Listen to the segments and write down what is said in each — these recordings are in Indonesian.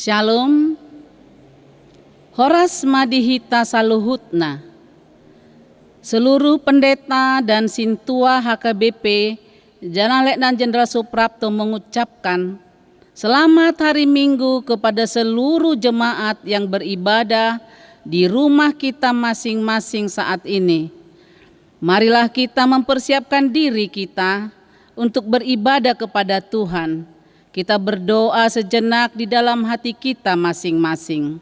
Shalom, Horas Madihita Saluhutna, seluruh pendeta dan Sintua HKBP, Jalan Letnan Jenderal Suprapto mengucapkan selamat hari Minggu kepada seluruh jemaat yang beribadah di rumah kita masing-masing saat ini. Marilah kita mempersiapkan diri kita untuk beribadah kepada Tuhan. Kita berdoa sejenak di dalam hati kita masing-masing.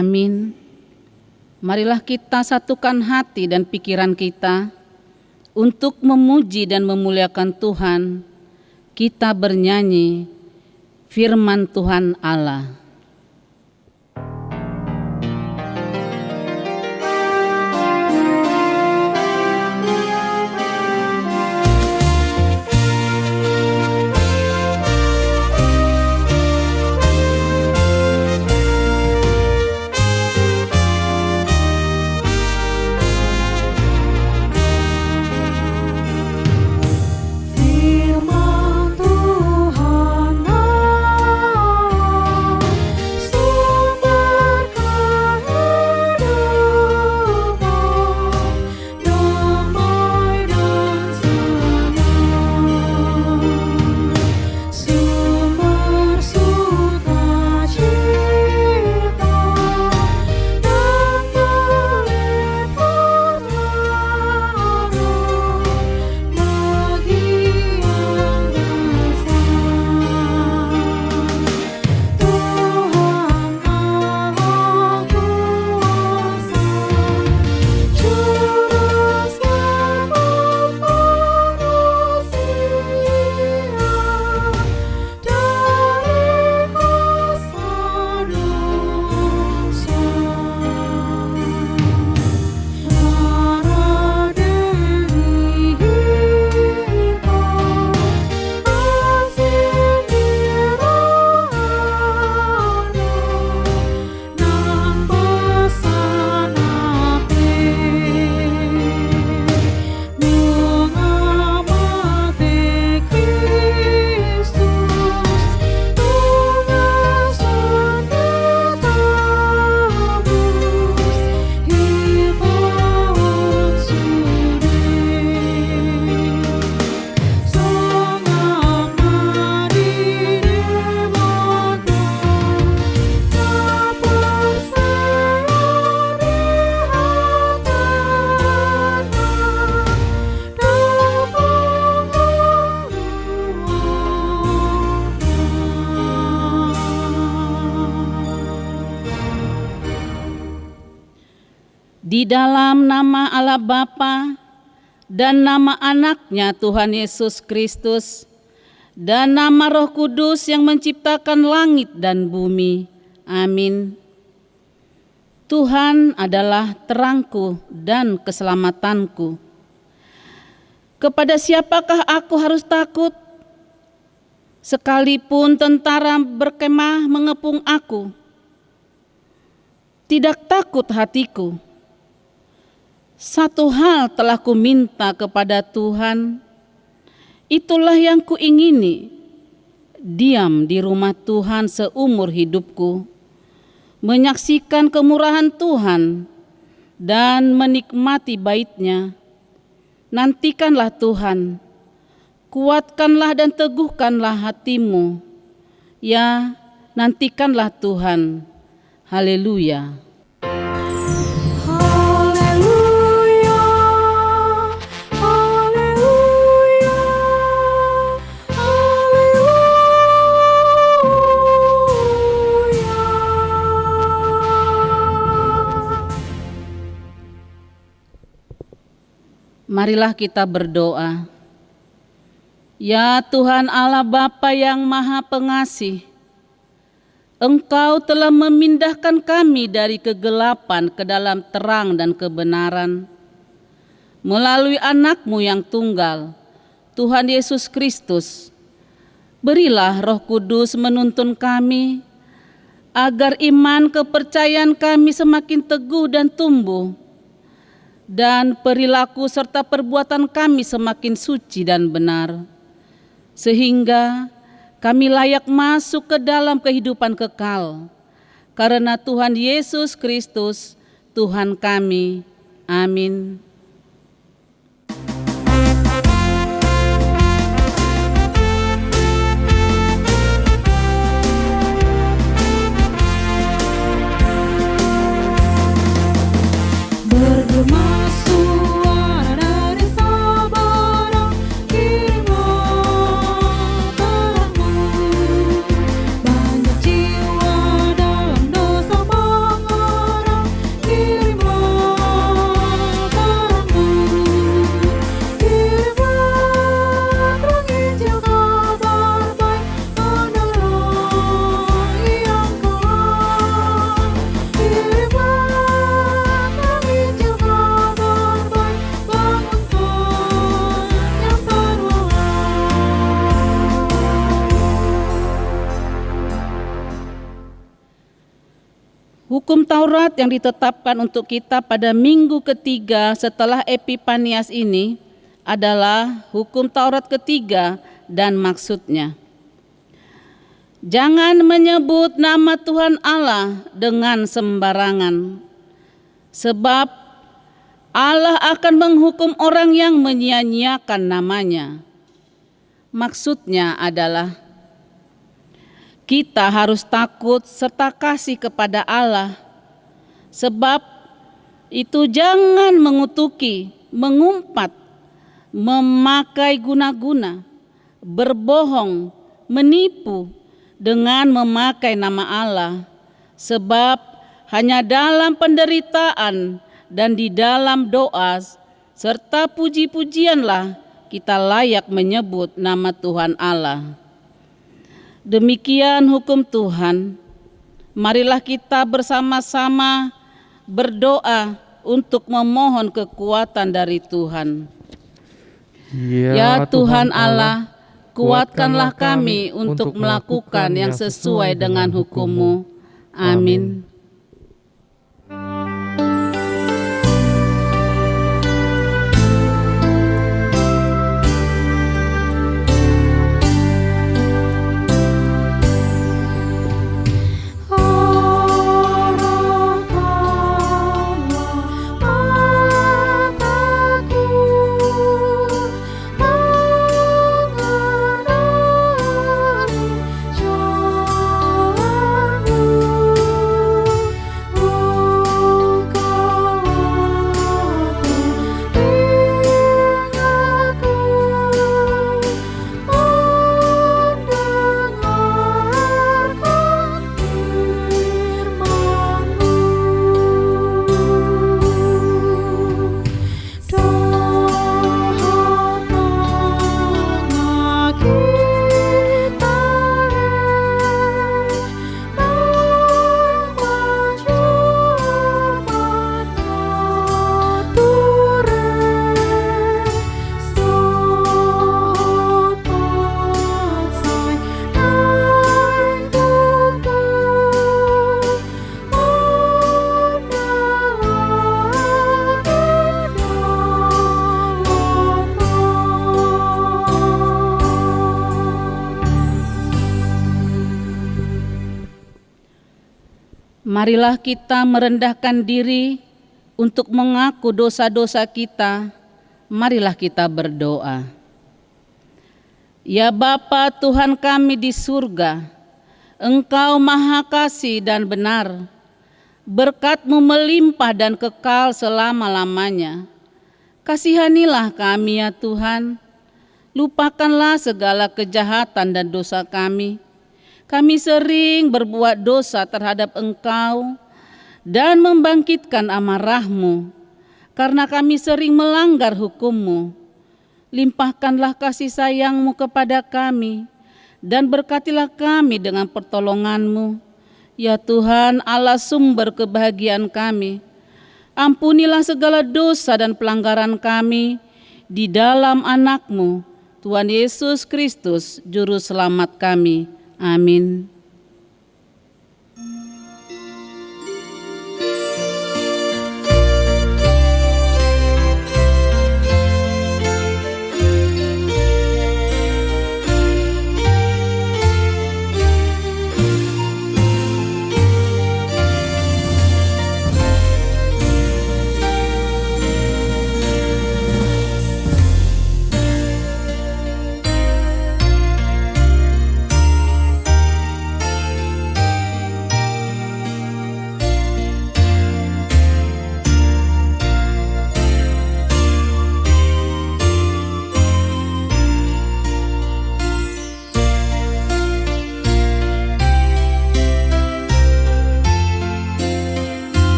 Amin. Marilah kita satukan hati dan pikiran kita untuk memuji dan memuliakan Tuhan. Kita bernyanyi firman Tuhan Allah. Firman Tuhan Allah Di dalam nama Allah Bapa dan nama anaknya Tuhan Yesus Kristus dan nama Roh Kudus yang menciptakan langit dan bumi. Amin. Tuhan adalah terangku dan keselamatanku. Kepada siapakah aku harus takut? Sekalipun tentara berkemah mengepung aku, tidak takut hatiku. Satu hal telah kuminta kepada Tuhan, itulah yang kuingini, diam di rumah Tuhan seumur hidupku, menyaksikan kemurahan Tuhan dan menikmati bait-Nya. Nantikanlah Tuhan, kuatkanlah dan teguhkanlah hatimu. Ya, nantikanlah Tuhan. Haleluya. Marilah kita berdoa. Ya Tuhan Allah Bapa yang Maha Pengasih, Engkau telah memindahkan kami dari kegelapan ke dalam terang dan kebenaran melalui anak-Mu yang tunggal, Tuhan Yesus Kristus. Berilah Roh Kudus menuntun kami, agar iman kepercayaan kami semakin teguh dan tumbuh, dan perilaku serta perbuatan kami semakin suci dan benar, sehingga kami layak masuk ke dalam kehidupan kekal. Karena Tuhan Yesus Kristus, Tuhan kami. Amin. Hukum Taurat yang ditetapkan untuk kita pada minggu ketiga setelah Epifanias ini adalah hukum Taurat ketiga dan maksudnya. Jangan menyebut nama Tuhan Allah dengan sembarangan, sebab Allah akan menghukum orang yang menyia-nyiakan namanya. Maksudnya adalah kita harus takut serta kasih kepada Allah, sebab itu jangan mengutuki, mengumpat, memakai guna-guna, berbohong, menipu dengan memakai nama Allah, sebab hanya dalam penderitaan dan di dalam doa serta puji-pujianlah kita layak menyebut nama Tuhan Allah. Demikian hukum Tuhan. Marilah kita bersama-sama berdoa untuk memohon kekuatan dari Tuhan. Ya Tuhan Allah, kuatkanlah kami untuk melakukan yang sesuai dengan hukum-Mu. Amin. Marilah kita merendahkan diri untuk mengaku dosa-dosa kita. Marilah kita berdoa. Ya Bapa Tuhan kami di surga, Engkau Maha Kasih dan benar. Berkat-Mu melimpah dan kekal selama-lamanya. Kasihanilah kami ya Tuhan. Lupakanlah segala kejahatan dan dosa kami. Kami sering berbuat dosa terhadap Engkau dan membangkitkan amarah-Mu, karena kami sering melanggar hukum-Mu. Limpahkanlah kasih sayang-Mu kepada kami, dan berkatilah kami dengan pertolongan-Mu. Ya Tuhan, Allah sumber kebahagiaan kami, ampunilah segala dosa dan pelanggaran kami di dalam anak-Mu, Tuhan Yesus Kristus, Juru Selamat kami. Amin.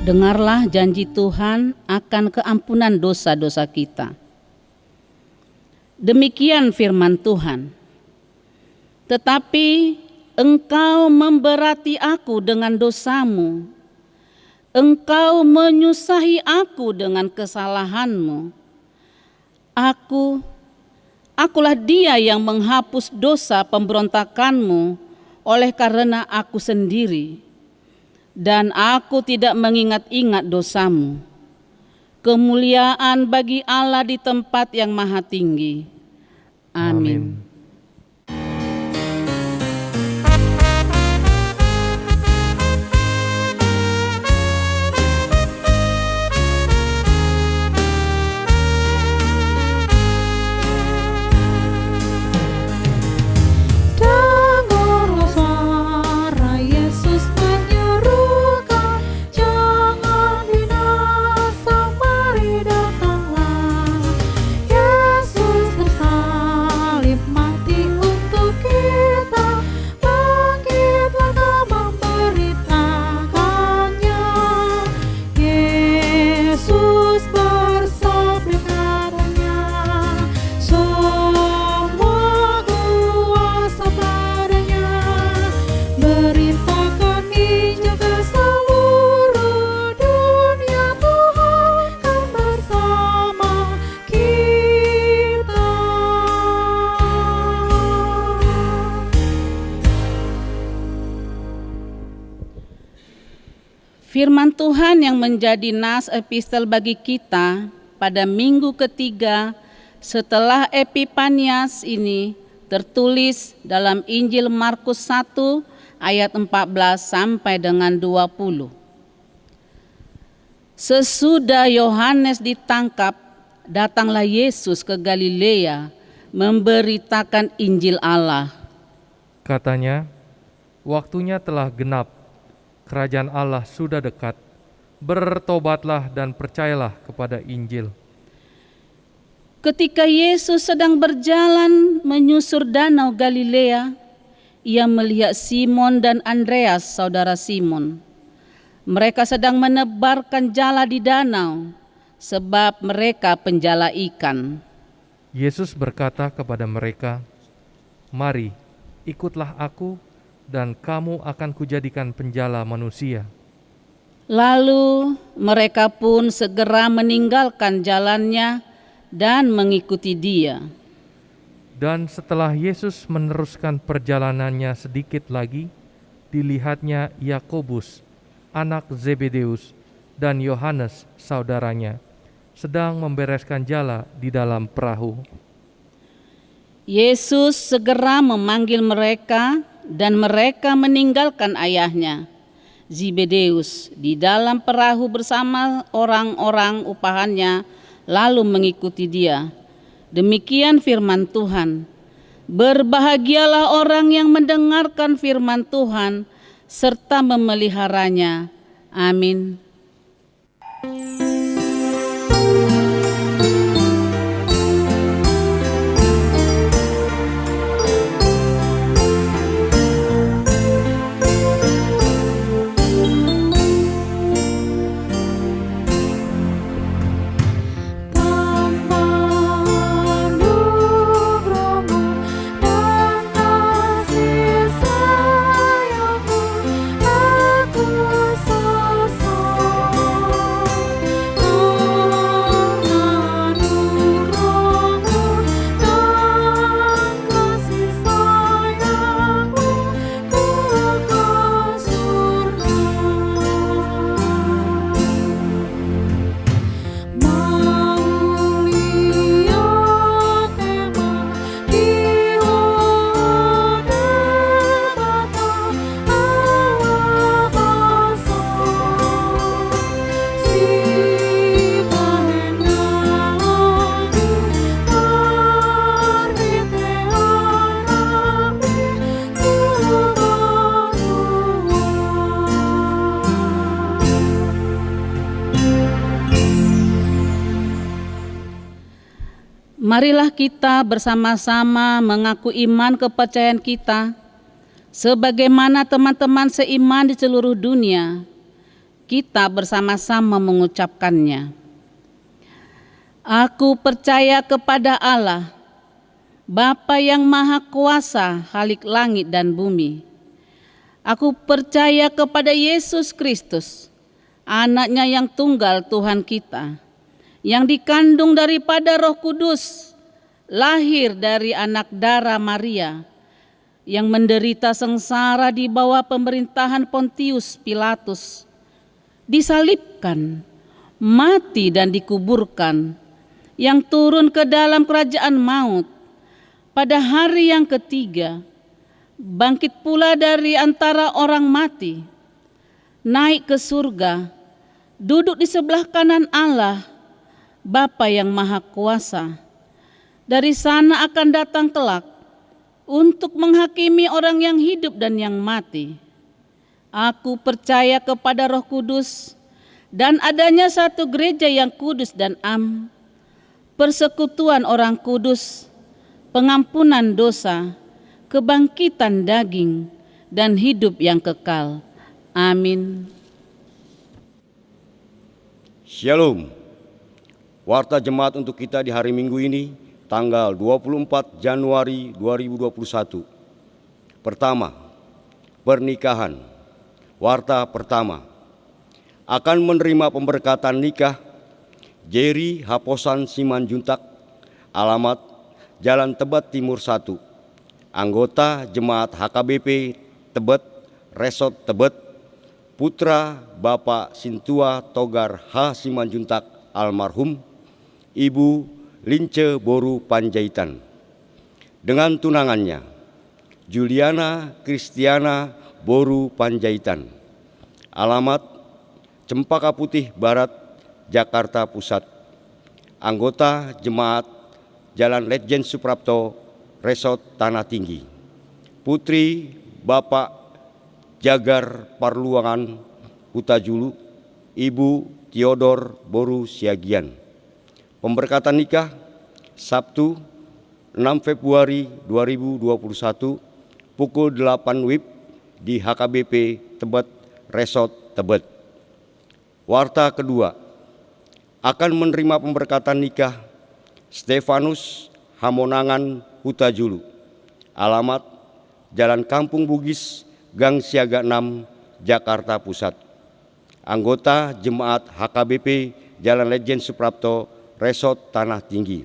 Dengarlah janji Tuhan akan keampunan dosa-dosa kita. Demikian firman Tuhan. Tetapi Engkau memberati aku dengan dosamu. Engkau menyusahi aku dengan kesalahanmu. Akulah dia yang menghapus dosa pemberontakanmu oleh karena aku sendiri. Dan aku tidak mengingat-ingat dosamu. Kemuliaan bagi Allah di tempat yang maha tinggi. Amin. Firman Tuhan yang menjadi nas epistel bagi kita pada minggu ketiga setelah Epifanias ini tertulis dalam Injil Markus 1 ayat 14 sampai dengan 20. Sesudah Yohanes ditangkap, datanglah Yesus ke Galilea memberitakan Injil Allah. Katanya, waktunya telah genap. Kerajaan Allah sudah dekat, bertobatlah dan percayalah kepada Injil. Ketika Yesus sedang berjalan menyusur danau Galilea, ia melihat Simon dan Andreas, saudara Simon. Mereka sedang menebarkan jala di danau, sebab mereka penjala ikan. Yesus berkata kepada mereka, "Mari, ikutlah aku, dan kamu akan kujadikan penjala manusia." Lalu mereka pun segera meninggalkan jalannya dan mengikuti dia. Dan setelah Yesus meneruskan perjalanannya sedikit lagi, dilihatnya Yakobus, anak Zebedeus, dan Yohanes, saudaranya, sedang membereskan jala di dalam perahu. Yesus segera memanggil mereka dan mereka meninggalkan ayahnya, Zebedeus, di dalam perahu bersama orang-orang upahannya, lalu mengikuti dia. Demikian firman Tuhan. Berbahagialah orang yang mendengarkan firman Tuhan serta memeliharanya. Amin. Marilah kita bersama-sama mengaku iman kepercayaan kita, sebagaimana teman-teman seiman di seluruh dunia, kita bersama-sama mengucapkannya. Aku percaya kepada Allah, Bapa yang Maha Kuasa, Khalik langit dan bumi. Aku percaya kepada Yesus Kristus, Anak-Nya yang tunggal Tuhan kita, yang dikandung daripada Roh Kudus, lahir dari anak darah Maria, yang menderita sengsara di bawah pemerintahan Pontius Pilatus, disalibkan, mati dan dikuburkan, yang turun ke dalam kerajaan maut, pada hari yang ketiga, bangkit pula dari antara orang mati, naik ke surga, duduk di sebelah kanan Allah, Bapa yang Maha Kuasa. Dari sana akan datang kelak untuk menghakimi orang yang hidup dan yang mati. Aku percaya kepada Roh Kudus dan adanya satu gereja yang kudus dan am, persekutuan orang kudus, pengampunan dosa, kebangkitan daging, dan hidup yang kekal. Amin. Shalom. Warta jemaat untuk kita di hari Minggu ini, tanggal 24 Januari 2021. Pertama, pernikahan. Warta pertama. Akan menerima pemberkatan nikah Jerry Haposan Simanjuntak, alamat Jalan Tebet Timur 1, anggota Jemaat HKBP Tebet, Resort Tebet, putra Bapak Sintua Togar H. Simanjuntak almarhum, Ibu Lince Boru Panjaitan. Dengan tunangannya, Juliana Kristiana Boru Panjaitan. Alamat Cempaka Putih Barat, Jakarta Pusat. Anggota Jemaat Jalan Letjen Suprapto, Resort Tanah Tinggi. Putri Bapak Jagar Parluangan Hutajulu, Ibu Theodor Boru Siagian. Pemberkatan nikah Sabtu 6 Februari 2021 pukul 8 WIB di HKBP Tebet, Resort Tebet. Warta kedua, akan menerima pemberkatan nikah Stefanus Hamonangan Hutajulu, alamat Jalan Kampung Bugis, Gang Siaga 6, Jakarta Pusat. Anggota Jemaat HKBP Jalan Letjen Suprapto, Resort Tanah Tinggi.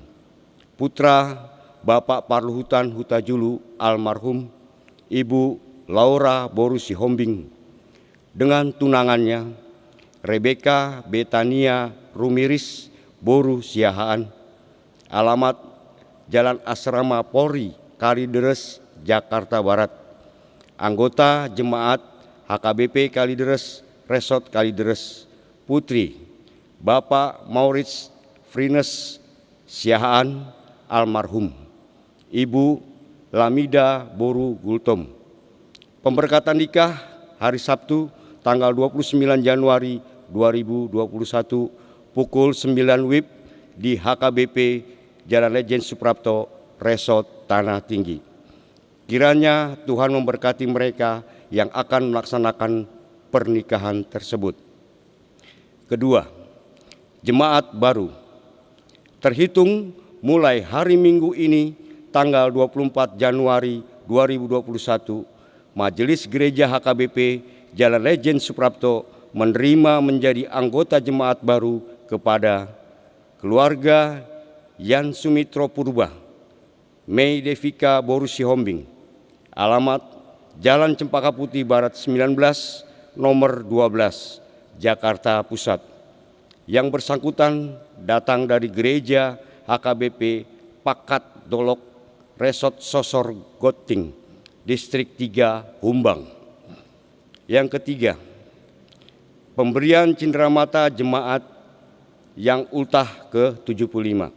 Putra Bapak Parluhutan Hutajulu almarhum, Ibu Laura Boru Sihombing dengan tunangannya Rebecca Betania Rumiris Boru Siahaan, alamat Jalan Asrama Polri, Kalideres, Jakarta Barat. Anggota Jemaat HKBP Kalideres, Resort Kalideres. Putri Bapak Maurits Frines Siahaan, almarhum. Ibu Lamida Boru Gultom. Pemberkatan nikah hari Sabtu tanggal 29 Januari 2021 pukul 9 WIB di HKBP Jalan Lejen Suprapto, Resort Tanah Tinggi. Kiranya Tuhan memberkati mereka yang akan melaksanakan pernikahan tersebut. Kedua, jemaat baru. Terhitung mulai hari Minggu ini tanggal 24 Januari 2021, Majelis Gereja HKBP Jalan Lejen Suprapto menerima menjadi anggota jemaat baru kepada keluarga Yan Sumitro Purba, Mei Devika Boru Sihombing, alamat Jalan Cempaka Putih Barat 19, nomor 12, Jakarta Pusat. Yang bersangkutan datang dari gereja HKBP Pakat Dolok, Resort Sosor Goting, Distrik 3, Humbang. Yang ketiga, pemberian cenderamata jemaat yang ultah ke-75.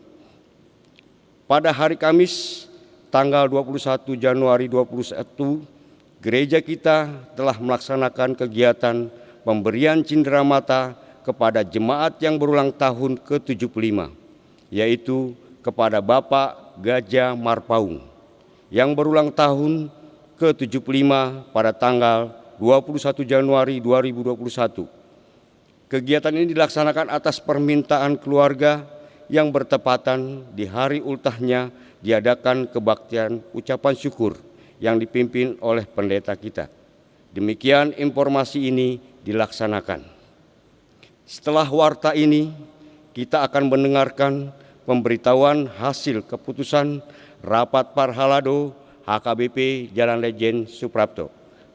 Pada hari Kamis tanggal 21 Januari 2021, gereja kita telah melaksanakan kegiatan pemberian cenderamata kepada jemaat yang berulang tahun ke-75, yaitu kepada Bapak Gajah Marpaung yang berulang tahun ke-75 pada tanggal 21 Januari 2021. Kegiatan ini dilaksanakan atas permintaan keluarga yang bertepatan di hari ultahnya diadakan kebaktian ucapan syukur yang dipimpin oleh pendeta kita. Demikian informasi ini dilaksanakan. Setelah warta ini, kita akan mendengarkan pemberitahuan hasil keputusan Rapat Parhalado HKBP Jalan Lejen Suprapto.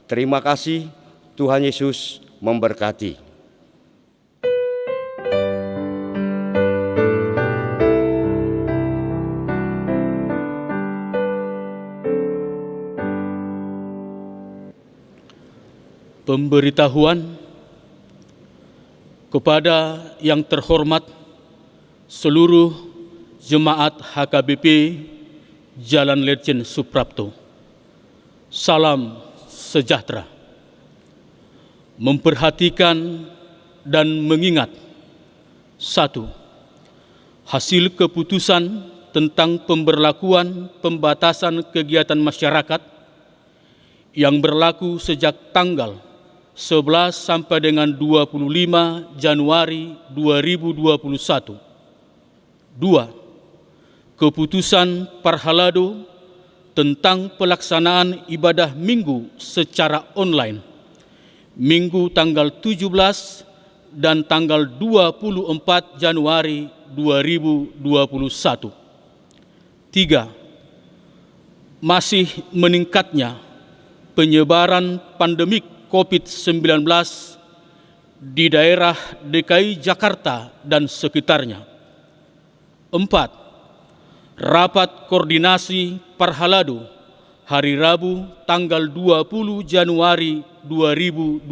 Terima kasih, Tuhan Yesus memberkati. Pemberitahuan kepada yang terhormat seluruh jemaat HKBP Jalan Lejen Suprapto. Salam sejahtera. Memperhatikan dan mengingat: 1. Hasil keputusan tentang pemberlakuan pembatasan kegiatan masyarakat yang berlaku sejak tanggal 11 sampai dengan 25 Januari 2021. 2. Keputusan Parhalado tentang pelaksanaan ibadah minggu secara online, Minggu tanggal 17 dan tanggal 24 Januari 2021. 3. Masih meningkatnya penyebaran pandemik COVID-19 di daerah DKI Jakarta dan sekitarnya. 4. Rapat koordinasi Parhalado hari Rabu tanggal 20 Januari 2021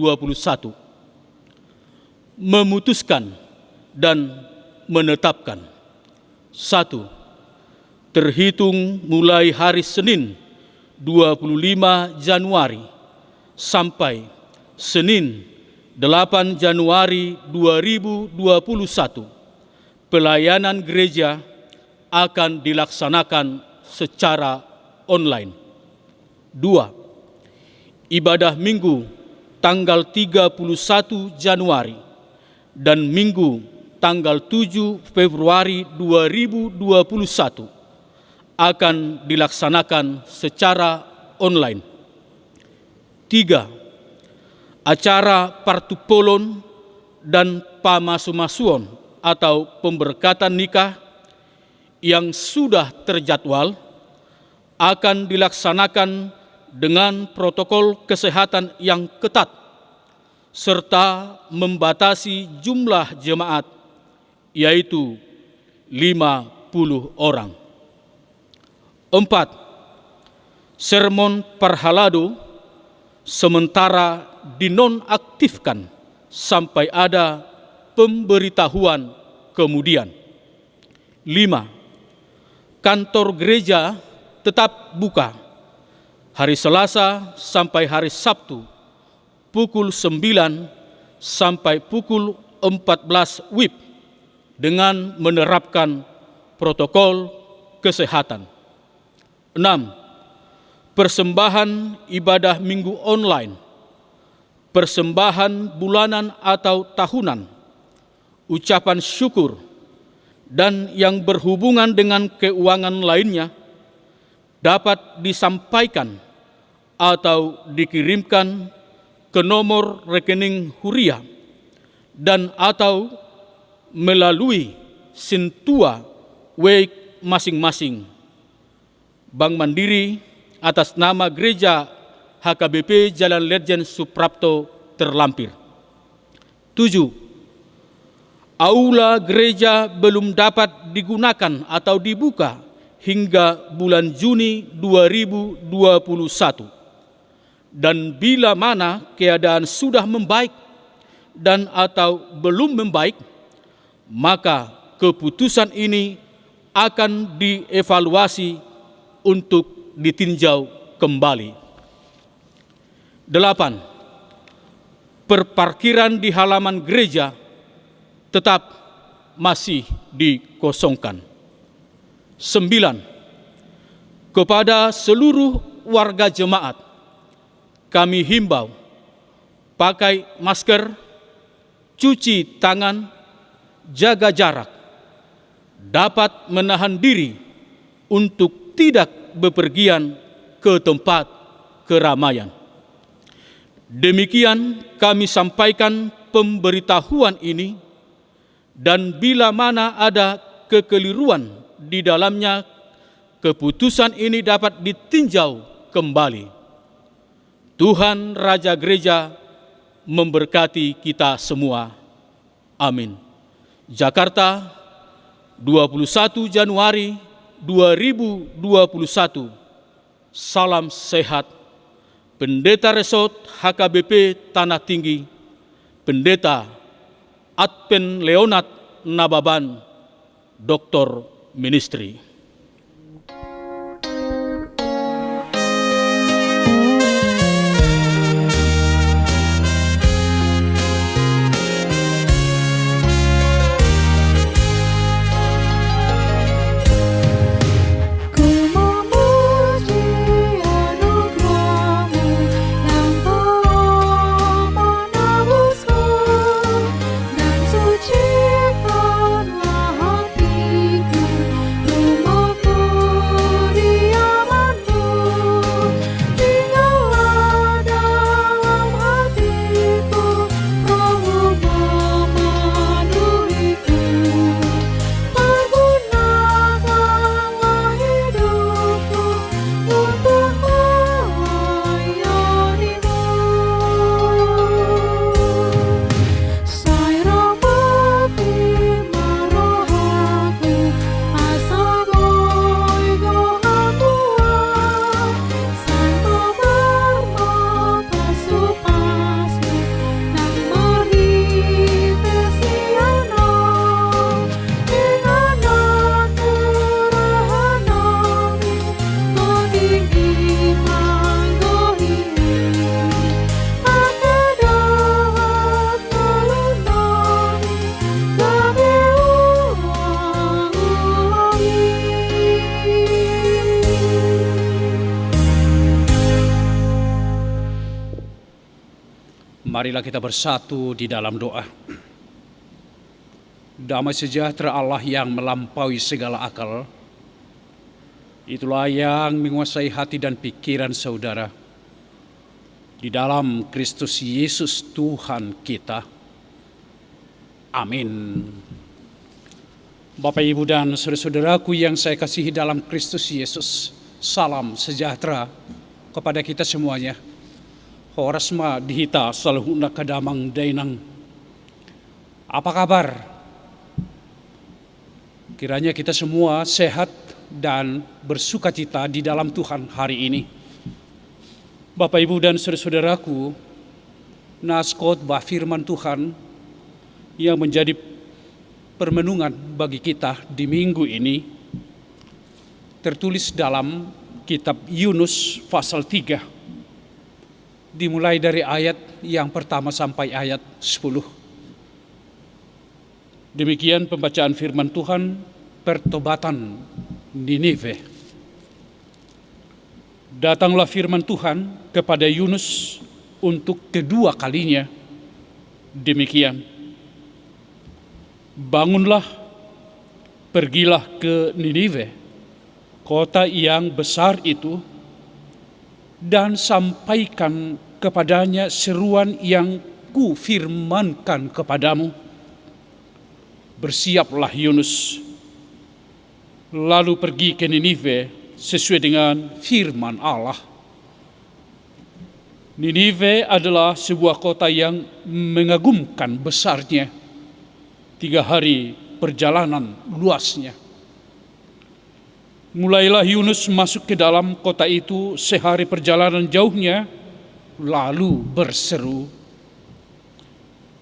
memutuskan dan menetapkan: 1. Terhitung mulai hari Senin 25 Januari sampai Senin 8 Januari 2021, pelayanan gereja akan dilaksanakan secara online. 2. Ibadah minggu tanggal 31 Januari dan minggu tanggal 7 Februari 2021 akan dilaksanakan secara online. 3. Acara partupolon dan pamasumasuon atau pemberkatan nikah yang sudah terjadwal akan dilaksanakan dengan protokol kesehatan yang ketat serta membatasi jumlah jemaat, yaitu 50 orang. 4. Sermon Parhalado sementara dinonaktifkan sampai ada pemberitahuan kemudian. 5. Kantor gereja tetap buka hari Selasa sampai hari Sabtu pukul 9 sampai pukul 14 WIB dengan menerapkan protokol kesehatan. 6. Persembahan ibadah minggu online, persembahan bulanan atau tahunan, ucapan syukur, dan yang berhubungan dengan keuangan lainnya dapat disampaikan atau dikirimkan ke nomor rekening Huria dan atau melalui Sintua Wake masing-masing. Bank Mandiri atas nama Gereja HKBP Jalan Ledjen Suprapto terlampir. 7. Aula gereja belum dapat digunakan atau dibuka hingga bulan Juni 2021. Dan bila mana keadaan sudah membaik dan atau belum membaik, maka keputusan ini akan dievaluasi untuk ditinjau kembali. 8. Perparkiran di halaman gereja tetap masih dikosongkan. 9. Kepada seluruh warga jemaat, kami himbau pakai masker, cuci tangan, jaga jarak, dapat menahan diri untuk tidak bepergian ke tempat keramaian. Demikian kami sampaikan pemberitahuan ini, dan bila mana ada kekeliruan di dalamnya, keputusan ini dapat ditinjau kembali. Tuhan Raja Gereja memberkati kita semua. Amin. Jakarta, 21 Januari 2021. Salam sehat. Pendeta Resort HKBP Tanah Tinggi, Pendeta Adpen Leonard Nababan, Doktor Ministry. Marilah kita bersatu di dalam doa. Damai sejahtera Allah yang melampaui segala akal, itulah yang menguasai hati dan pikiran saudara. Di dalam Kristus Yesus Tuhan kita. Amin. Bapak, Ibu, dan saudara-saudaraku yang saya kasihi dalam Kristus Yesus, salam sejahtera, kepada kita semuanya. Horasma dihita salahuna kadamang dainang. Apa kabar? Kiranya kita semua sehat dan bersukacita di dalam Tuhan hari ini. Bapak, Ibu, dan saudara-saudaraku, naskotbah firman Tuhan yang menjadi permenungan bagi kita di minggu ini tertulis dalam kitab Yunus pasal 3, dimulai dari ayat yang pertama sampai ayat 10. Demikian pembacaan firman Tuhan, pertobatan Ninive. Datanglah firman Tuhan kepada Yunus untuk kedua kalinya. Demikian, bangunlah, pergilah ke Ninive, kota yang besar itu, dan sampaikan kepadanya seruan yang kufirmankan kepadamu. Bersiaplah Yunus, lalu pergi ke Ninive sesuai dengan firman Allah. Ninive adalah sebuah kota yang mengagumkan besarnya, 3 hari perjalanan luasnya. Mulailah Yunus masuk ke dalam kota itu sehari perjalanan jauhnya, lalu berseru,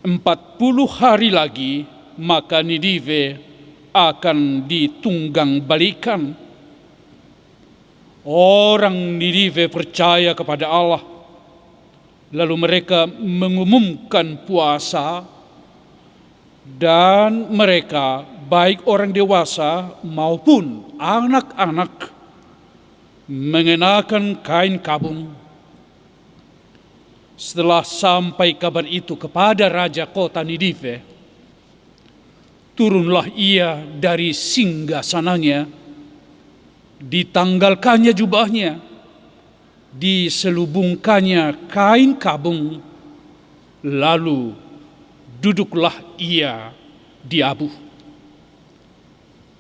40 hari lagi maka Ninive akan ditunggang balikan. Orang Ninive percaya kepada Allah, lalu mereka mengumumkan puasa, dan mereka, baik orang dewasa maupun anak-anak, mengenakan kain kabung. Setelah sampai kabar itu kepada raja kota Ninive, turunlah ia dari singgasananya, ditanggalkannya jubahnya, diselubungkannya kain kabung, lalu duduklah ia di abu.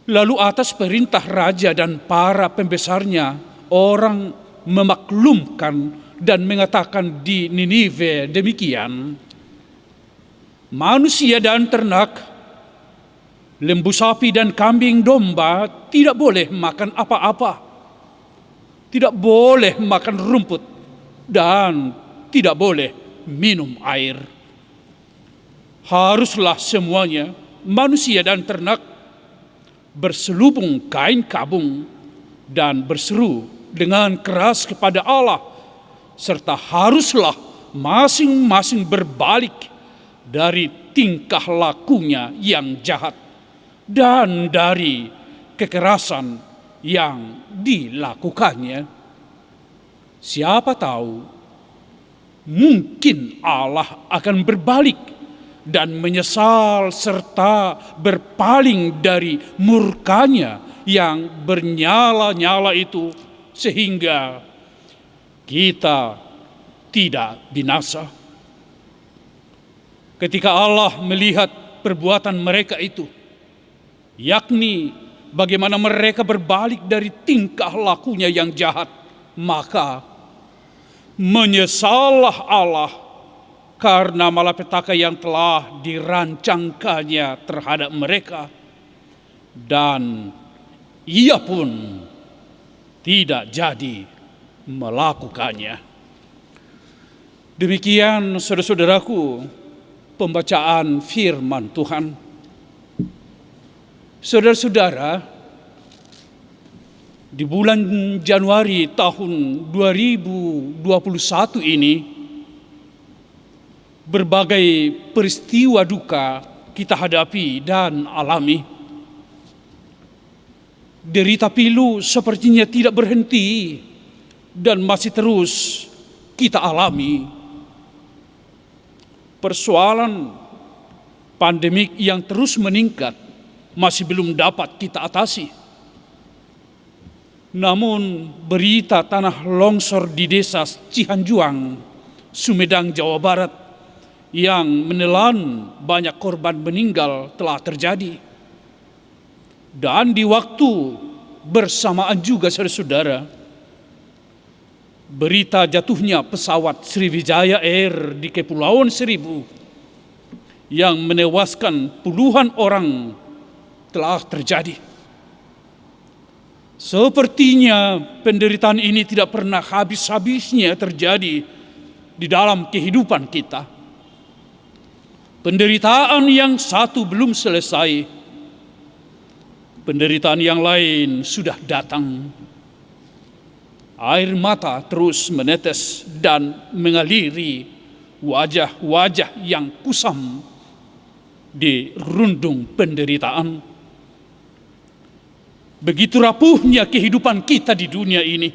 Lalu atas perintah raja dan para pembesarnya, orang memaklumkan dan mengatakan di Ninive demikian, manusia dan ternak, lembu sapi dan kambing domba tidak boleh makan apa-apa, tidak boleh makan rumput, dan tidak boleh minum air. Haruslah semuanya, manusia dan ternak, berselubung kain kabung dan berseru dengan keras kepada Allah, serta haruslah masing-masing berbalik dari tingkah lakunya yang jahat dan dari kekerasan yang dilakukannya. Siapa tahu, mungkin Allah akan berbalik dan menyesal serta berpaling dari murkanya yang bernyala-nyala itu, sehingga kita tidak binasa. Ketika Allah melihat perbuatan mereka itu, yakni bagaimana mereka berbalik dari tingkah lakunya yang jahat, maka menyesallah Allah karena malapetaka yang telah dirancangkannya terhadap mereka, dan ia pun tidak jadi melakukannya. Demikian, saudara-saudaraku, pembacaan firman Tuhan. Saudara-saudara, di bulan Januari tahun 2021 ini, berbagai peristiwa duka kita hadapi dan alami. Derita pilu sepertinya tidak berhenti dan masih terus kita alami. Persoalan pandemik yang terus meningkat masih belum dapat kita atasi. Namun berita tanah longsor di desa Cihanjuang, Sumedang, Jawa Barat yang menelan banyak korban meninggal telah terjadi. Dan di waktu bersamaan juga, saudara-saudara, berita jatuhnya pesawat Sriwijaya Air di Kepulauan Seribu yang menewaskan puluhan orang telah terjadi. Sepertinya penderitaan ini tidak pernah habis-habisnya terjadi di dalam kehidupan kita. Penderitaan yang satu belum selesai, penderitaan yang lain sudah datang. Air mata terus menetes dan mengaliri wajah-wajah yang kusam di rundung penderitaan. Begitu rapuhnya kehidupan kita di dunia ini.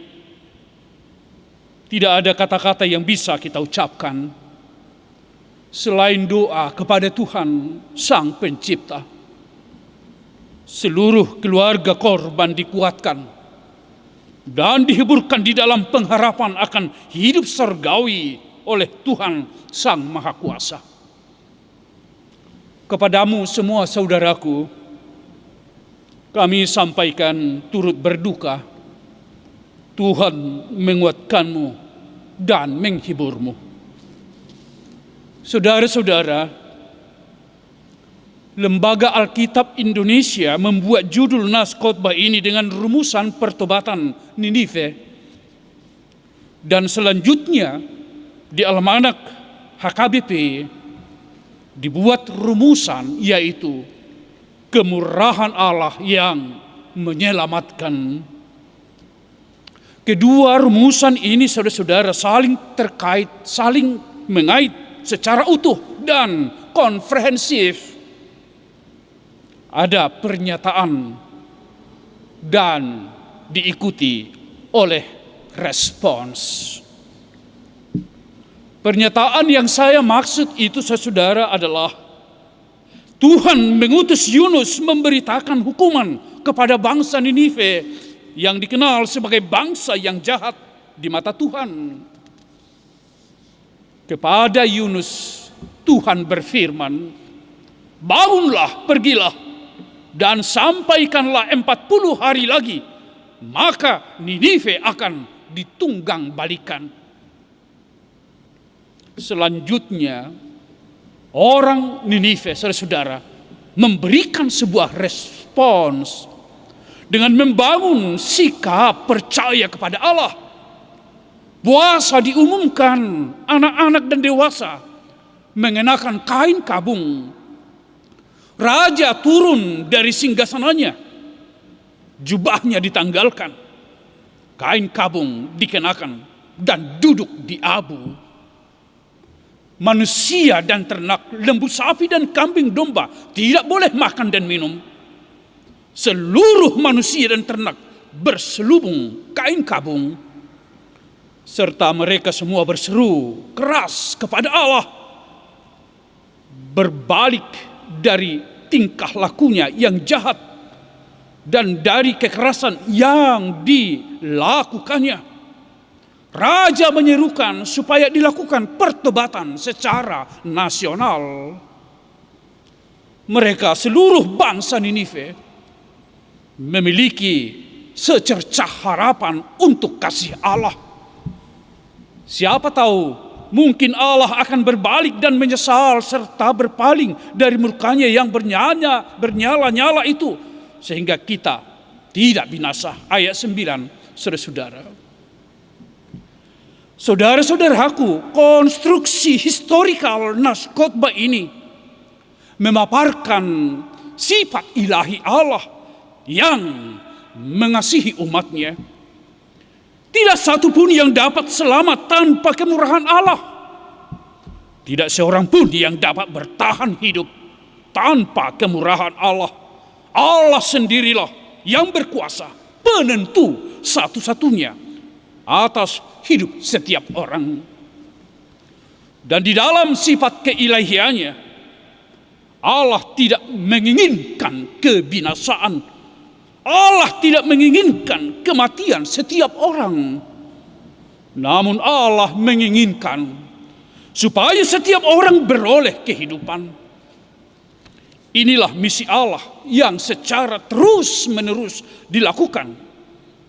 Tidak ada kata-kata yang bisa kita ucapkan selain doa kepada Tuhan Sang Pencipta. Seluruh keluarga korban dikuatkan dan dihiburkan di dalam pengharapan akan hidup surgawi oleh Tuhan Sang Maha Kuasa. Kepadamu semua saudaraku, kami sampaikan turut berduka. Tuhan menguatkanmu dan menghiburmu. Saudara-saudara, Lembaga Alkitab Indonesia membuat judul nas khotbah ini dengan rumusan pertobatan Ninive. Dan selanjutnya di Almanak HKBP dibuat rumusan, yaitu kemurahan Allah yang menyelamatkan. Kedua rumusan ini saudara-saudara saling terkait, saling mengait secara utuh dan komprehensif. Ada pernyataan dan diikuti oleh respons. Pernyataan yang saya maksud itu saudara adalah Tuhan mengutus Yunus memberitakan hukuman kepada bangsa Ninive yang dikenal sebagai bangsa yang jahat di mata Tuhan. Kepada Yunus Tuhan berfirman, "Bangunlah, pergilah, dan sampaikanlah 40 hari lagi, maka Ninive akan ditunggang balikan." Selanjutnya, orang Ninive, saudara-saudara, memberikan sebuah respons dengan membangun sikap percaya kepada Allah. Puasa diumumkan, anak-anak dan dewasa mengenakan kain kabung. Raja turun dari singgasananya, jubahnya ditanggalkan, kain kabung dikenakan dan duduk di abu. Manusia dan ternak, lembu sapi dan kambing domba tidak boleh makan dan minum. Seluruh manusia dan ternak berselubung kain kabung, serta mereka semua berseru keras kepada Allah, berbalik dari tingkah lakunya yang jahat dan dari kekerasan yang dilakukannya. Raja menyerukan supaya dilakukan pertobatan secara nasional. Mereka, seluruh bangsa Ninive, memiliki secercah harapan untuk kasih Allah. Siapa tahu mungkin Allah akan berbalik dan menyesal serta berpaling dari murkanya yang bernyala-nyala itu, sehingga kita tidak binasa. Ayat 9, saudara-saudara. Saudara-saudaraku, konstruksi historikal nas khotbah ini memaparkan sifat ilahi Allah yang mengasihi umatnya. Tidak satu pun yang dapat selamat tanpa kemurahan Allah. Tidak seorang pun yang dapat bertahan hidup tanpa kemurahan Allah. Allah sendirilah yang berkuasa, penentu satu-satunya atas hidup setiap orang. Dan di dalam sifat keilahiannya, Allah tidak menginginkan kebinasaan. Allah tidak menginginkan kematian setiap orang. Namun Allah menginginkan supaya setiap orang beroleh kehidupan. Inilah misi Allah yang secara terus-menerus dilakukan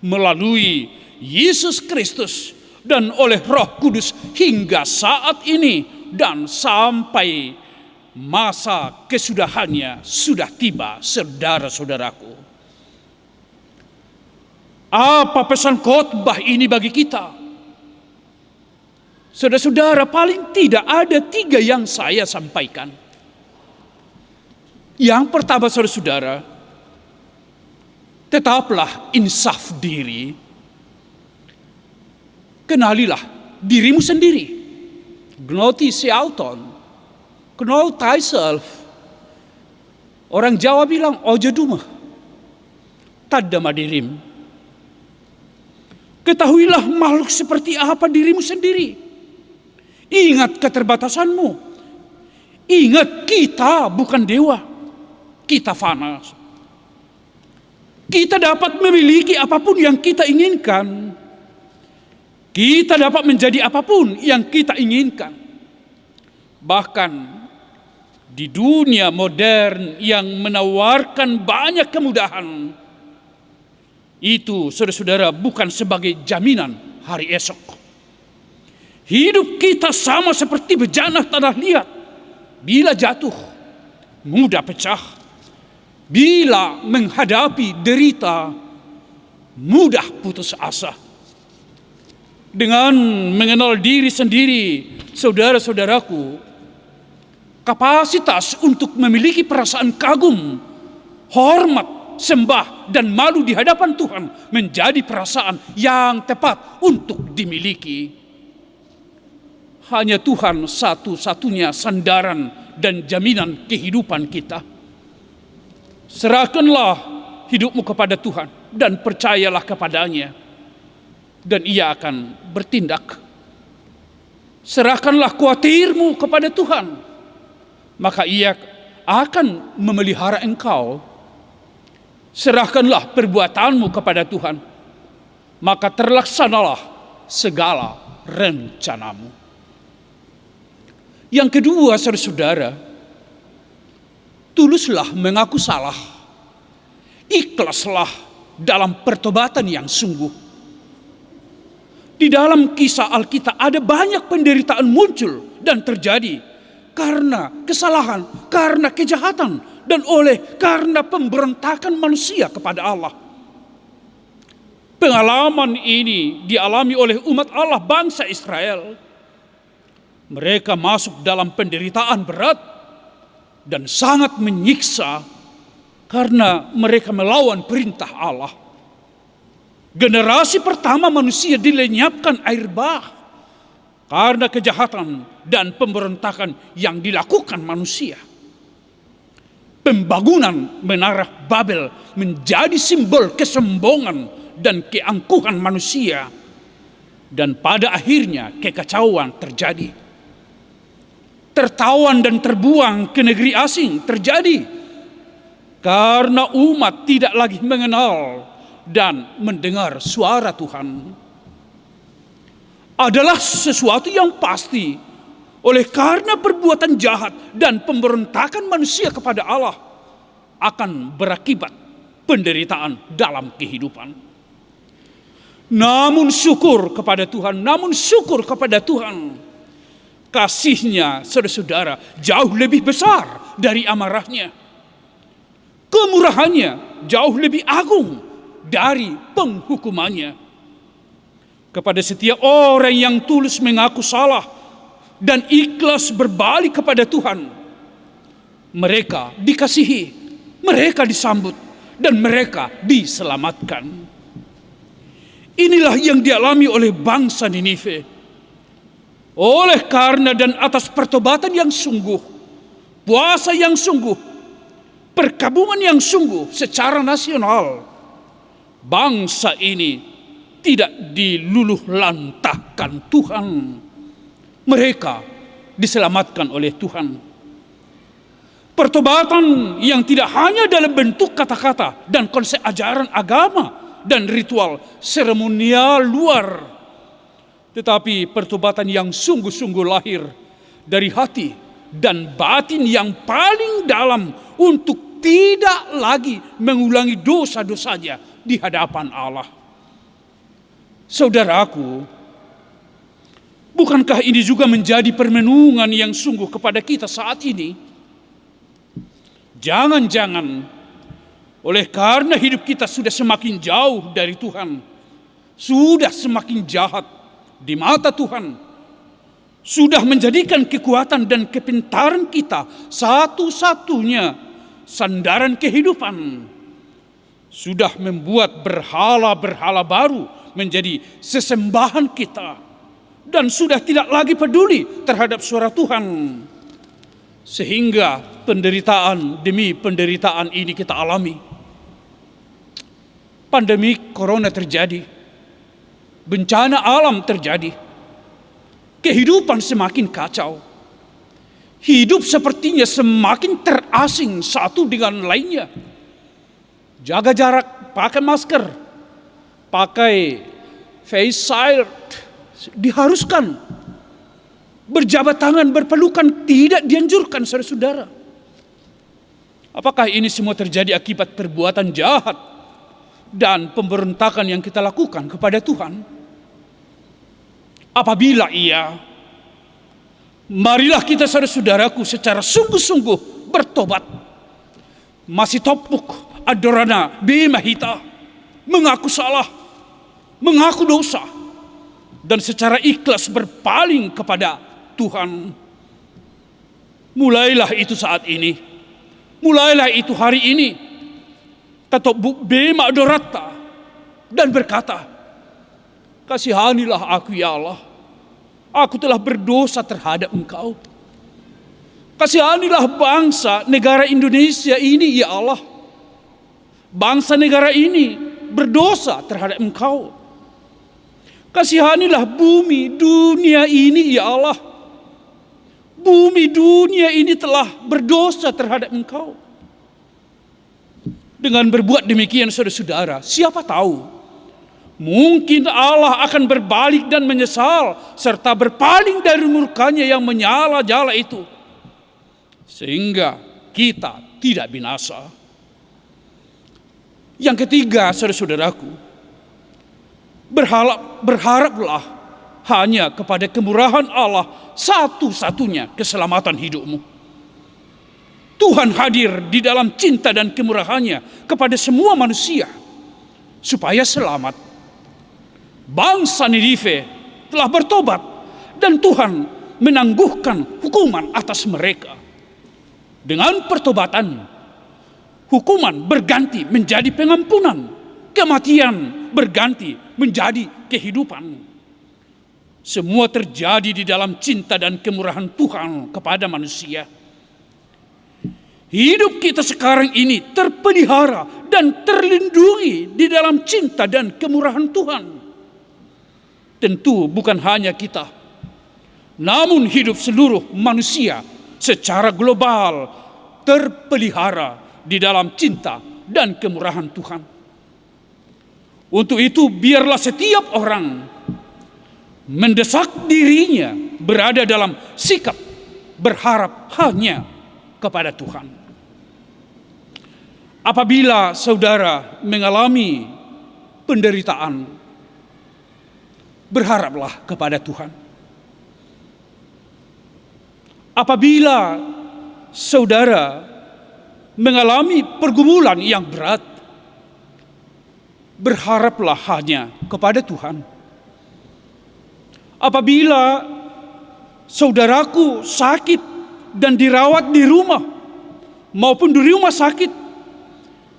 melalui Yesus Kristus, dan oleh Roh Kudus hingga saat ini dan sampai masa kesudahannya sudah tiba, saudara-saudaraku. Apa pesan khotbah ini bagi kita? Saudara-saudara, paling tidak ada 3 yang saya sampaikan. Yang pertama, saudara-saudara, tetaplah insaf diri. Kenalilah dirimu sendiri. Know thyself. Know thyself. Orang Jawa bilang, ojo dumah. Tadama dirim. Ketahuilah makhluk seperti apa dirimu sendiri. Ingat keterbatasanmu. Ingat kita bukan dewa. Kita fana. Kita dapat memiliki apapun yang kita inginkan. Kita dapat menjadi apapun yang kita inginkan. Bahkan di dunia modern yang menawarkan banyak kemudahan, itu saudara-saudara bukan sebagai jaminan hari esok. Hidup kita sama seperti bejana tanah liat. Bila jatuh, mudah pecah. Bila menghadapi derita, mudah putus asa. Dengan mengenal diri sendiri, saudara-saudaraku, kapasitas untuk memiliki perasaan kagum, hormat, sembah, dan malu di hadapan Tuhan menjadi perasaan yang tepat untuk dimiliki. Hanya Tuhan satu-satunya sandaran dan jaminan kehidupan kita. Serahkanlah hidupmu kepada Tuhan dan percayalah kepadanya, dan Ia akan bertindak. Serahkanlah khawatirmu kepada Tuhan, maka Ia akan memelihara engkau. Serahkanlah perbuatanmu kepada Tuhan, maka terlaksanalah segala rencanamu. Yang kedua, saudara-saudara, tuluslah mengaku salah. Ikhlaslah dalam pertobatan yang sungguh. Di dalam kisah Alkitab ada banyak penderitaan muncul dan terjadi karena kesalahan, karena kejahatan, dan karena pemberontakan manusia kepada Allah. Pengalaman ini dialami oleh umat Allah bangsa Israel. Mereka masuk dalam penderitaan berat dan sangat menyiksa karena mereka melawan perintah Allah. Generasi pertama manusia dilenyapkan air bah karena kejahatan dan pemberontakan yang dilakukan manusia. Pembangunan menara Babel menjadi simbol kesombongan dan keangkuhan manusia, dan pada akhirnya kekacauan terjadi. Tertawan dan terbuang ke negeri asing terjadi karena umat tidak lagi mengenal dan mendengar suara Tuhan. Adalah sesuatu yang pasti, oleh karena perbuatan jahat dan pemberontakan manusia kepada Allah akan berakibat penderitaan dalam kehidupan. Namun syukur kepada Tuhan, kasih-Nya, saudara-saudara, jauh lebih besar dari amarahnya. Kemurahannya jauh lebih agung dari penghukumannya. Kepada setiap orang yang tulus mengaku salah dan ikhlas berbalik kepada Tuhan, mereka dikasihi, mereka disambut, dan mereka diselamatkan. Inilah yang dialami oleh bangsa Ninive. Oleh karena dan atas pertobatan yang sungguh, puasa yang sungguh, perkabungan yang sungguh secara nasional, bangsa ini tidak diluluh lantahkan Tuhan. Mereka diselamatkan oleh Tuhan. Pertobatan yang tidak hanya dalam bentuk kata-kata dan konsep ajaran agama dan ritual seremonial luar, tetapi pertobatan yang sungguh-sungguh lahir dari hati dan batin yang paling dalam untuk tidak lagi mengulangi dosa-dosanya di hadapan Allah. Saudaraku, Bukankah ini juga menjadi permenungan yang sungguh kepada kita saat ini? Jangan-jangan oleh karena hidup kita sudah semakin jauh dari Tuhan, sudah semakin jahat di mata Tuhan, sudah menjadikan kekuatan dan kepintaran kita satu-satunya sandaran kehidupan, sudah membuat berhala-berhala baru menjadi sesembahan kita, dan sudah tidak lagi peduli terhadap suara Tuhan, sehingga penderitaan demi penderitaan ini kita alami. Pandemi corona terjadi, bencana alam terjadi, kehidupan semakin kacau, hidup sepertinya semakin terasing satu dengan lainnya. Jaga jarak, pakai masker, pakai face shield, diharuskan. Berjabat tangan, berpelukan tidak dianjurkan, saudara-saudara. Apakah ini semua terjadi akibat perbuatan jahat dan pemberontakan yang kita lakukan kepada Tuhan? Apabila iya, marilah kita saudara-saudaraku secara sungguh-sungguh bertobat. Masih topuk adorana bema hita, mengaku salah, mengaku dosa, dan secara ikhlas berpaling kepada Tuhan. Mulailah itu saat ini, mulailah itu hari ini. Tato bema adorata dan berkata, kasihanilah aku ya Allah, aku telah berdosa terhadap Engkau. Kasihanilah bangsa negara Indonesia ini ya Allah, bangsa negara ini berdosa terhadap Engkau. Kasihanilah bumi dunia ini ya Allah, bumi dunia ini telah berdosa terhadap Engkau. Dengan berbuat demikian saudara-saudara, siapa tahu mungkin Allah akan berbalik dan menyesal serta berpaling dari murkanya yang menyala-nyala itu, sehingga kita tidak binasa. Yang ketiga, saudara-saudaraku, berharaplah hanya kepada kemurahan Allah, satu-satunya keselamatan hidupmu. Tuhan hadir di dalam cinta dan kemurahannya kepada semua manusia supaya selamat. Bangsa Ninive telah bertobat dan Tuhan menangguhkan hukuman atas mereka. Dengan pertobatan, hukuman berganti menjadi pengampunan, kematian berganti menjadi kehidupan. Semua terjadi di dalam cinta dan kemurahan Tuhan kepada manusia. Hidup kita sekarang ini terpelihara dan terlindungi di dalam cinta dan kemurahan Tuhan. Tentu bukan hanya kita, namun hidup seluruh manusia secara global terpelihara di dalam cinta dan kemurahan Tuhan. Untuk itu biarlah setiap orang mendesak dirinya berada dalam sikap berharap hanya kepada Tuhan. Apabila saudara mengalami penderitaan, berharaplah kepada Tuhan. Apabila saudara mengalami pergumulan yang berat, berharaplah hanya kepada Tuhan. Apabila saudaraku sakit dan dirawat di rumah maupun di rumah sakit,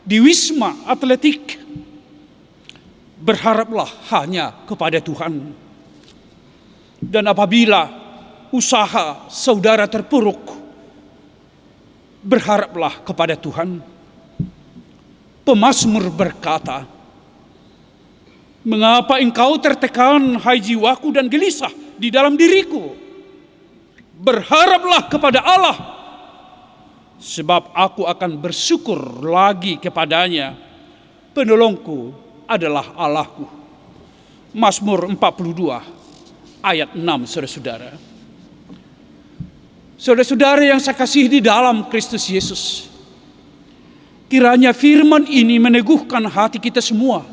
di wisma atletik, berharaplah hanya kepada Tuhan. Dan apabila usaha saudara terpuruk, berharaplah kepada Tuhan. Pemazmur berkata, mengapa engkau tertekan, hai jiwaku, dan gelisah di dalam diriku? Berharaplah kepada Allah, sebab aku akan bersyukur lagi kepadanya. Penolongku adalah Allahku. Mazmur 42 ayat 6, saudara-saudara. Saudara-saudara yang saya kasihi di dalam Kristus Yesus, kiranya firman ini meneguhkan hati kita semua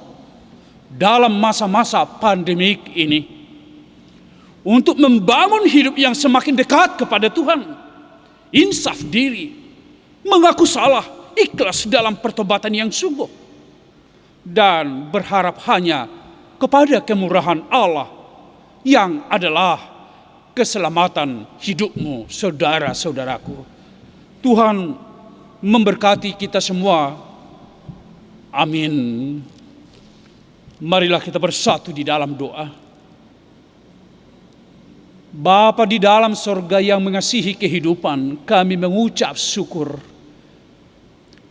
dalam masa-masa pandemik ini, untuk membangun hidup yang semakin dekat kepada Tuhan. Insaf diri, mengaku salah, ikhlas dalam pertobatan yang sungguh, dan berharap hanya kepada kemurahan Allah yang adalah keselamatan hidupmu, saudara-saudaraku. Tuhan memberkati kita semua. Amin. Marilah kita bersatu di dalam doa. Bapa di dalam sorga yang mengasihi kehidupan, kami mengucap syukur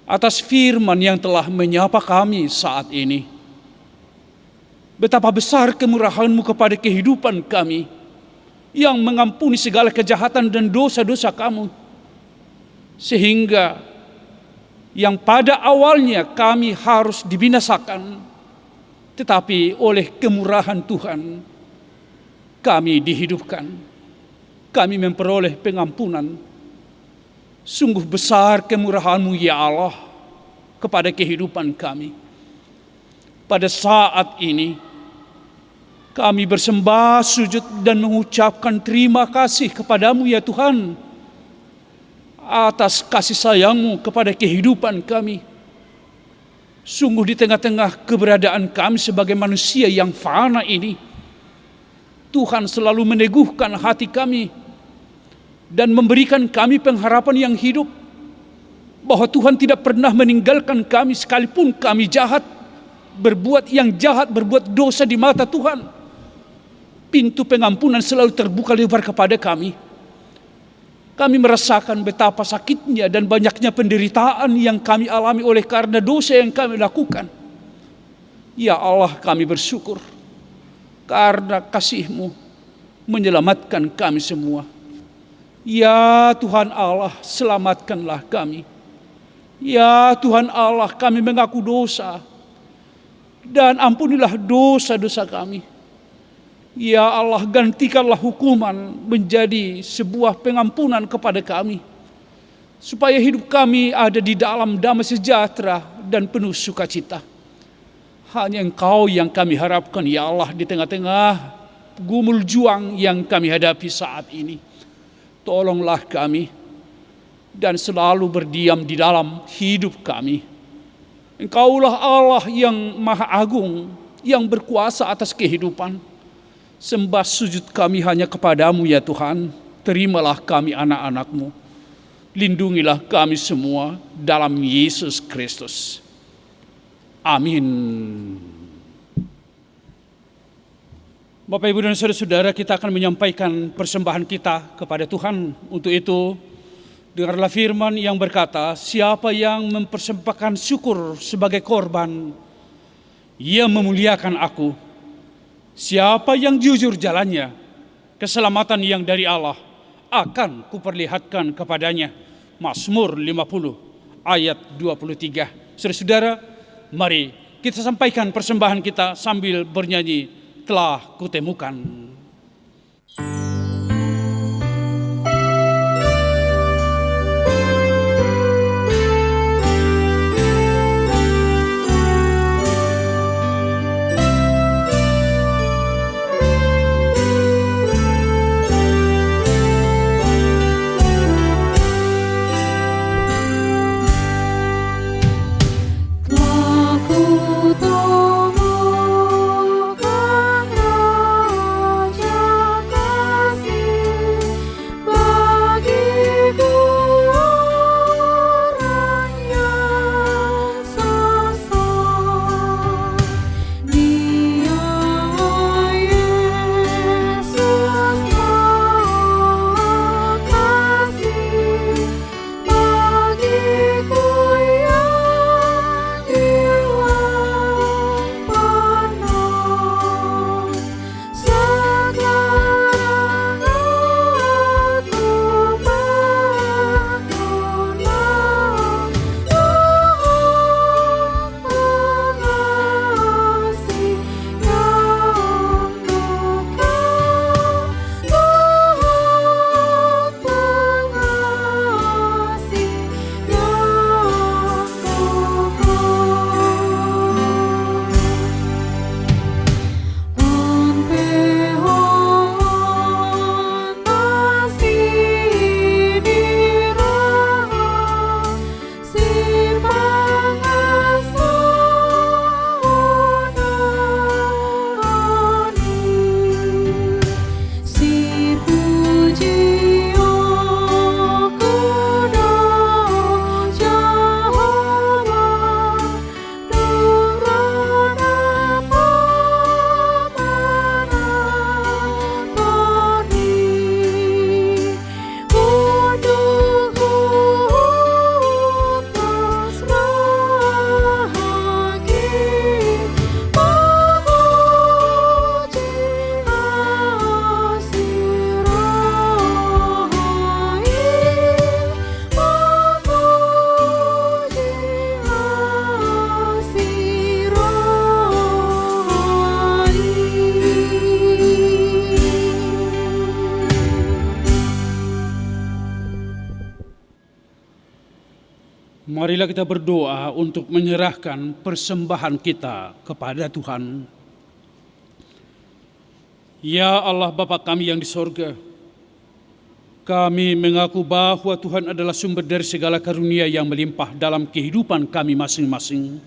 atas firman yang telah menyapa kami saat ini. Betapa besar kemurahan-Mu kepada kehidupan kami, yang mengampuni segala kejahatan dan dosa-dosa kami, sehingga yang pada awalnya kami harus dibinasakan, tetapi oleh kemurahan Tuhan kami dihidupkan, kami memperoleh pengampunan. Sungguh besar kemurahan-Mu ya Allah kepada kehidupan kami. Pada saat ini kami bersembah, sujud dan mengucapkan terima kasih kepadamu ya Tuhan, atas kasih sayang-Mu kepada kehidupan kami. Sungguh di tengah-tengah keberadaan kami sebagai manusia yang fana ini, Tuhan selalu meneguhkan hati kami dan memberikan kami pengharapan yang hidup, bahwa Tuhan tidak pernah meninggalkan kami sekalipun kami jahat, berbuat yang jahat, berbuat dosa di mata Tuhan. Pintu pengampunan selalu terbuka lebar kepada kami. Kami merasakan betapa sakitnya dan banyaknya penderitaan yang kami alami oleh karena dosa yang kami lakukan. Ya Allah, kami bersyukur karena kasih-Mu menyelamatkan kami semua. Ya Tuhan Allah, selamatkanlah kami. Ya Tuhan Allah, kami mengaku dosa, dan ampunilah dosa-dosa kami. Ya Allah, gantikanlah hukuman menjadi sebuah pengampunan kepada kami, supaya hidup kami ada di dalam damai sejahtera dan penuh sukacita. Hanya Engkau yang kami harapkan ya Allah di tengah-tengah gumul juang yang kami hadapi saat ini. Tolonglah kami dan selalu berdiam di dalam hidup kami. Engkaulah Allah yang maha agung, yang berkuasa atas kehidupan. Sembah sujud kami hanya kepadamu ya Tuhan. Terimalah kami anak-anak-Mu. Lindungilah kami semua dalam Yesus Kristus. Amin. Bapak, Ibu, dan saudara-saudara, kita akan menyampaikan persembahan kita kepada Tuhan. Untuk itu, dengarlah firman yang berkata, siapa yang mempersembahkan syukur sebagai korban, ia memuliakan aku. Siapa yang jujur jalannya, keselamatan yang dari Allah akan kuperlihatkan kepadanya. Mazmur 50 ayat 23. Saudara-saudara, mari kita sampaikan persembahan kita sambil bernyanyi, telah kutemukan. Telah kutemukan Marilah kita berdoa untuk menyerahkan persembahan kita kepada Tuhan. Ya Allah Bapa kami yang di sorga, kami mengaku bahwa Tuhan adalah sumber dari segala karunia yang melimpah dalam kehidupan kami masing-masing.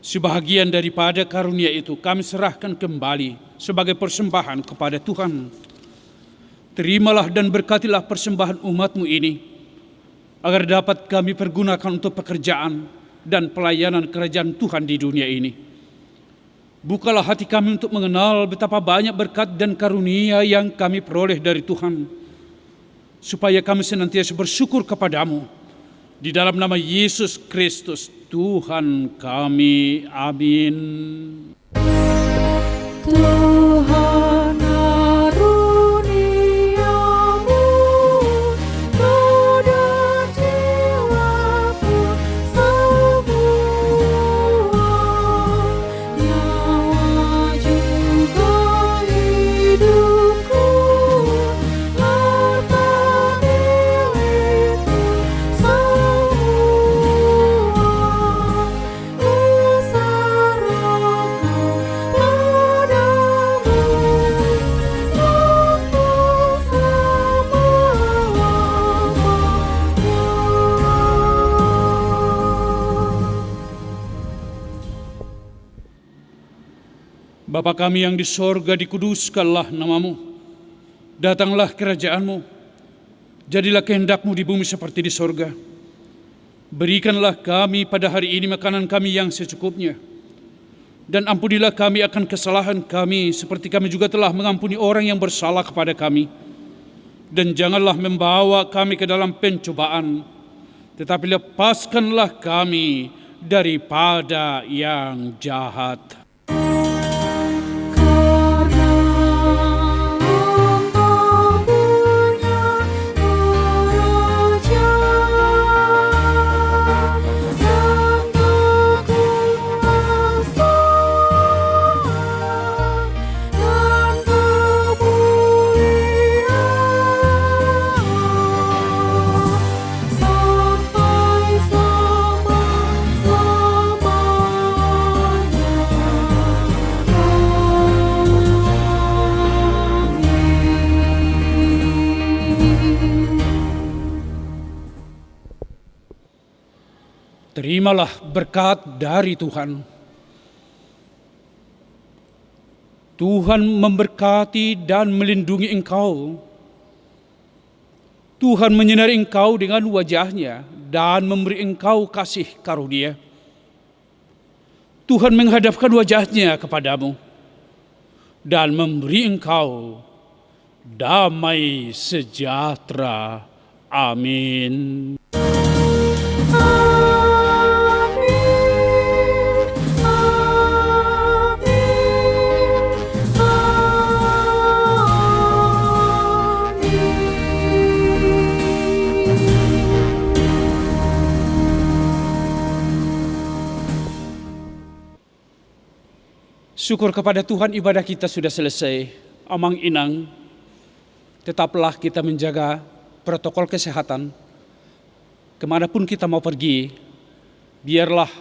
Sebahagian daripada karunia itu kami serahkan kembali sebagai persembahan kepada Tuhan. Terimalah dan berkatilah persembahan umat-Mu ini, agar dapat kami pergunakan untuk pekerjaan dan pelayanan kerajaan Tuhan di dunia ini. Bukalah hati kami untuk mengenal betapa banyak berkat dan karunia yang kami peroleh dari Tuhan, supaya kami senantiasa bersyukur kepadamu. Di dalam nama Yesus Kristus, Tuhan kami. Amin. Tuhan karuniamu pada jiwaku semua, nyawa juga hidupku, harta milikku semua, kuserahkan padamu untuk Bapa kami yang di sorga, dikuduskanlah namamu. Datanglah kerajaanmu. Jadilah kehendak-Mu di bumi seperti di sorga. Berikanlah kami pada hari ini makanan kami yang secukupnya. Dan ampunilah kami akan kesalahan kami, seperti kami juga telah mengampuni orang yang bersalah kepada kami. Dan janganlah membawa kami ke dalam pencobaan, tetapi lepaskanlah kami daripada yang jahat. Karena Engkau punya kerajaan dan kekuasaan dan kemuliaan sampai Terimalah berkat dari Tuhan. Tuhan memberkati dan melindungi engkau. Tuhan menyinari engkau dengan wajah-Nya dan memberi engkau kasih karunia. Tuhan menghadapkan wajah-Nya kepadamu dan memberi engkau damai sejahtera. Amin. Syukur kepada Tuhan, ibadah kita sudah selesai. Amang inang, tetaplah kita menjaga protokol kesehatan. Kemanapun kita mau pergi, biarlah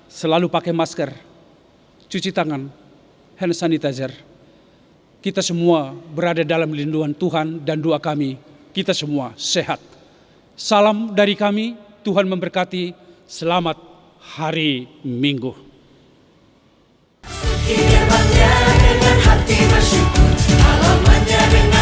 selalu pakai masker, cuci tangan, hand sanitizer. Kita semua berada dalam lindungan Tuhan dan doa kami, kita semua sehat. Salam dari kami, Tuhan memberkati. Selamat hari Minggu. Ingin bangga dengan hati bersyukur, halamannya dengan